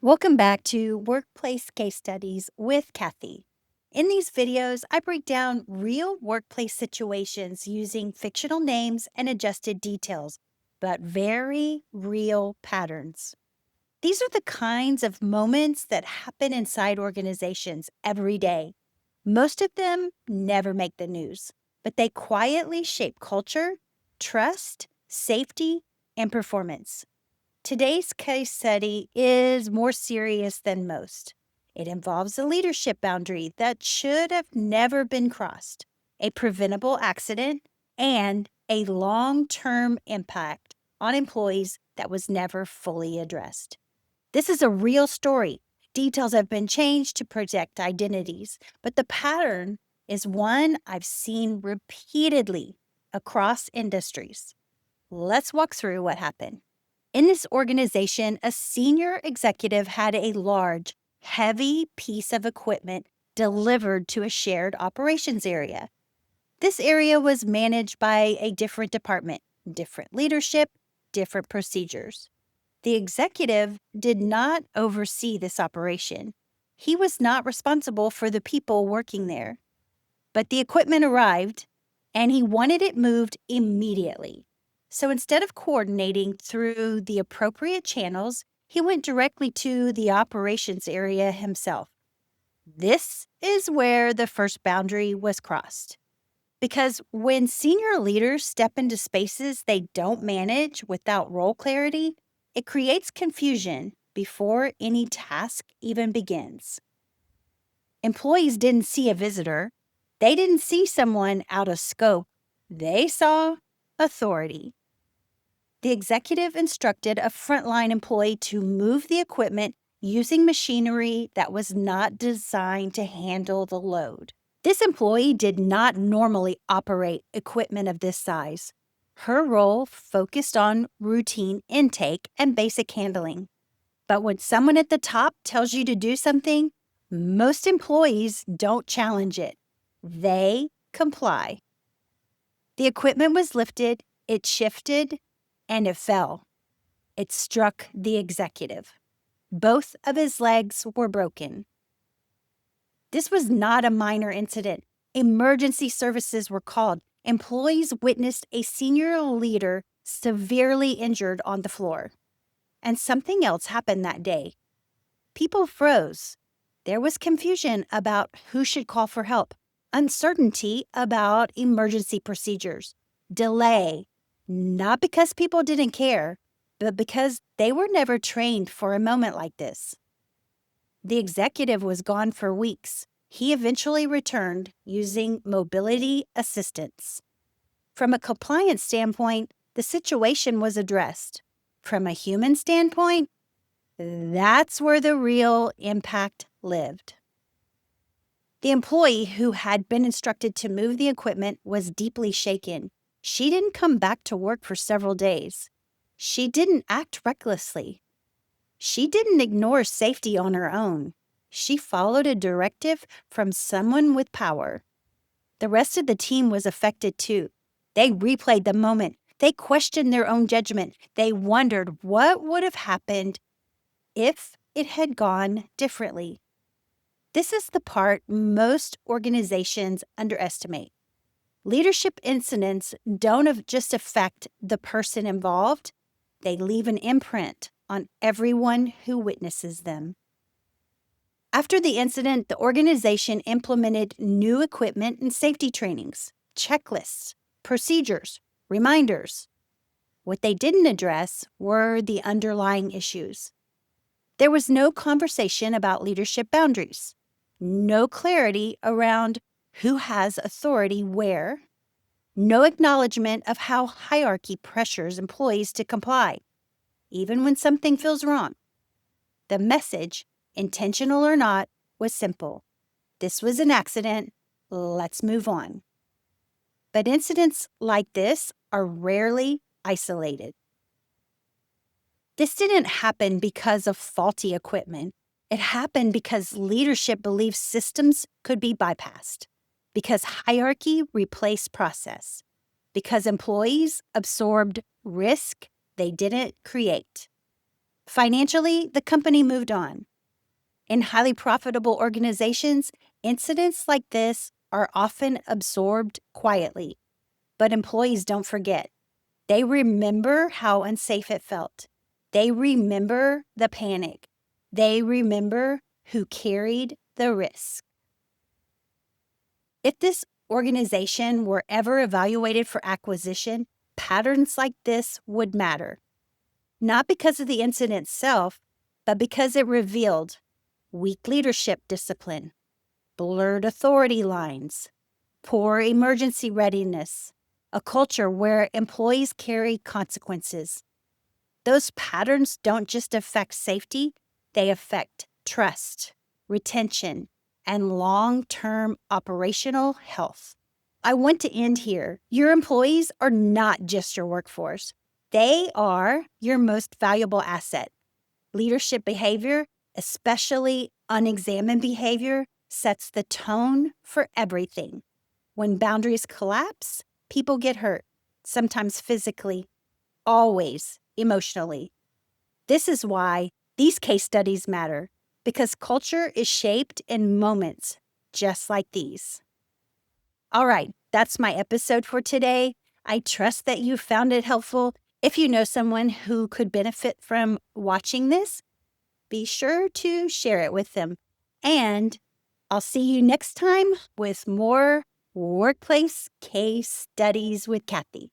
Welcome back to Workplace Case Studies with Kathie. In these videos, I break down real workplace situations using fictional names and adjusted details, but very real patterns. These are the kinds of moments that happen inside organizations every day. Most of them never make the news, but they quietly shape culture, trust, safety, and performance. Today's case study is more serious than most. It involves a leadership boundary that should have never been crossed, a preventable accident, and a long term impact on employees that was never fully addressed. This is a real story. Details have been changed to protect identities, but the pattern is one I've seen repeatedly across industries. Let's walk through what happened. In this organization, a senior executive had a large, heavy piece of equipment delivered to a shared operations area. This area was managed by a different department, different leadership, different procedures. The executive did not oversee this operation. He was not responsible for the people working there. But the equipment arrived, and he wanted it moved immediately. So instead of coordinating through the appropriate channels, he went directly to the operations area himself. This is where the first boundary was crossed. Because when senior leaders step into spaces they don't manage without role clarity, it creates confusion before any task even begins. Employees didn't see a visitor. They didn't see someone out of scope. They saw authority. The executive instructed a frontline employee to move the equipment using machinery that was not designed to handle the load. This employee did not normally operate equipment of this size. Her role focused on routine intake and basic handling. But when someone at the top tells you to do something, most employees don't challenge it. They comply. The equipment was lifted, it shifted, and it fell. It struck the executive. Both of his legs were broken. This was not a minor incident. Emergency services were called. Employees witnessed a senior leader severely injured on the floor. And something else happened that day. People froze. There was confusion about who should call for help, uncertainty about emergency procedures, delay, not because people didn't care, but because they were never trained for a moment like this. The executive was gone for weeks. He eventually returned using mobility assistance. From a compliance standpoint, the situation was addressed. From a human standpoint, that's where the real impact lived. The employee who had been instructed to move the equipment was deeply shaken. She didn't come back to work for several days. She didn't act recklessly. She didn't ignore safety on her own. She followed a directive from someone with power. The rest of the team was affected too. They replayed the moment. They questioned their own judgment. They wondered what would have happened if it had gone differently. This is the part most organizations underestimate. Leadership incidents don't just affect the person involved, they leave an imprint on everyone who witnesses them. After the incident, the organization implemented new equipment and safety trainings, checklists, procedures, reminders. What they didn't address were the underlying issues. There was no conversation about leadership boundaries, no clarity around who has authority where, no acknowledgement of how hierarchy pressures employees to comply, even when something feels wrong. The message, intentional or not, was simple. This was an accident. Let's move on. But incidents like this are rarely isolated. This didn't happen because of faulty equipment. It happened because leadership believed systems could be bypassed, because hierarchy replaced process, because employees absorbed risk they didn't create. Financially, the company moved on. In highly profitable organizations, incidents like this are often absorbed quietly, but employees don't forget. They remember how unsafe it felt. They remember the panic. They remember who carried the risk. If this organization were ever evaluated for acquisition, patterns like this would matter. Not because of the incident itself, but because it revealed weak leadership discipline, blurred authority lines, poor emergency readiness, a culture where employees carry consequences. Those patterns don't just affect safety, they affect trust, retention, and long-term operational health. I want to end here. Your employees are not just your workforce. They are your most valuable asset. Leadership behavior, especially unexamined behavior, sets the tone for everything. When boundaries collapse, people get hurt, sometimes physically, always emotionally. This is why these case studies matter, because culture is shaped in moments just like these. All right, that's my episode for today. I trust that you found it helpful. If you know someone who could benefit from watching this, be sure to share it with them. And I'll see you next time with more workplace case studies with Kathie.